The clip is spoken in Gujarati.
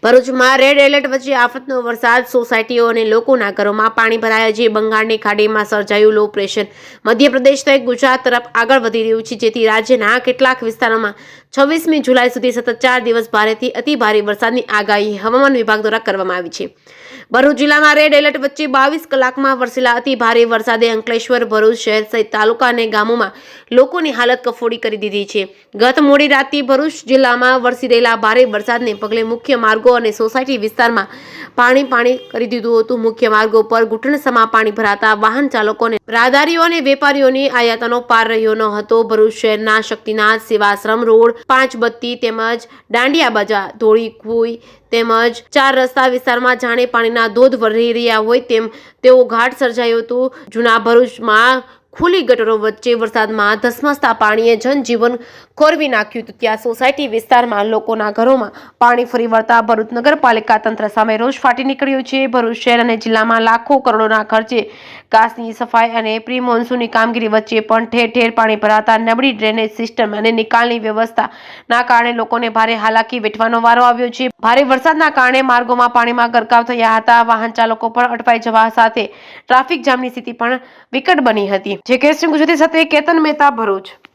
ભરૂચમાં રેડ એલર્ટ વચ્ચે આફતનો વરસાદ, સોસાયટીઓ અને લોકોના ઘરોમાં પાણી ભરાયા છે. બંગાળની ખાડીમાં સર્જાયું લો પ્રેશર મધ્યપ્રદેશ સહિત ગુજરાત તરફ આગળ વધી રહ્યું છે, જેથી રાજ્યના કેટલાક વિસ્તારોમાં 26મી જુલાઈ સુધી સતત 4 દિવસ ભારેથી અતિભારે વરસાદની આગાહી હવામાન વિભાગ દ્વારા કરવામાં આવી છે. ભરૂચ જિલ્લામાં રેડ એલર્ટ વચ્ચે 22 કલાકમાં વરસેલા અતિભારે વરસાદે અંકલેશ્વર, ભરૂચ શહેર સહિત તાલુકા અને ગામોમાં લોકોની હાલત કફોડી કરી દીધી છે. ગત મોડી રાતથી ભરૂચ જિલ્લામાં વરસી રહેલા ભારે વરસાદને પગલે મુખ્ય માર્ગો અને સોસાયટી વિસ્તારમાં પાણી કરી દીધું હતું. મુખ્ય માર્ગો પર ઘૂંટણસમા પાણી ભરાતા વાહન ચાલકોને, રાહદારીઓ અને વેપારીઓની આયાતનો પાર રહ્યો ન હતો. ભરૂચ શહેરના શક્તિનાથ, સેવાશ્રમ રોડ, પાંચબત્તી તેમજ દાંડિયા બજાર, ધોળી કુઈ તેમજ 4 રસ્તા વિસ્તારમાં જાણે પાણીના ધોધ વહી રહ્યા હોય તેવો ઘાટ સર્જાયો હતો. જૂના ભરૂચમાં ખુલ્લી ગટરો વચ્ચે વરસાદમાં ધસમસતા પાણીએ જનજીવન ખોરવી નાખ્યું હતું. ત્યાં સોસાયટી વિસ્તારમાં લોકોના ઘરોમાં પાણી ફરી વળતા ભરૂચ નગરપાલિકા તંત્ર સામે રોષ ફાટી નીકળ્યો છે. ભરૂચ શહેર અને જિલ્લામાં લાખો કરોડોના ખર્ચે ઘાસની સફાઈ અને પ્રી મોન્સૂનની કામગીરી વચ્ચે પણ ઠેર ઠેર પાણી ભરાતા નબળી ડ્રેનેજ સિસ્ટમ અને નિકાલની વ્યવસ્થાના કારણે લોકોને ભારે હાલાકી વેઠવાનો વારો આવ્યો છે. ભારે વરસાદના કારણે માર્ગોમાં પાણીમાં ગરકાવ થયા હતા. વાહન ચાલકો પણ અટવાઈ જવા સાથે ટ્રાફિક જામની સ્થિતિ પણ વિકટ બની હતી. જે કે ગુજરાતી સાથે કેતન મહેતા, ભરૂચ.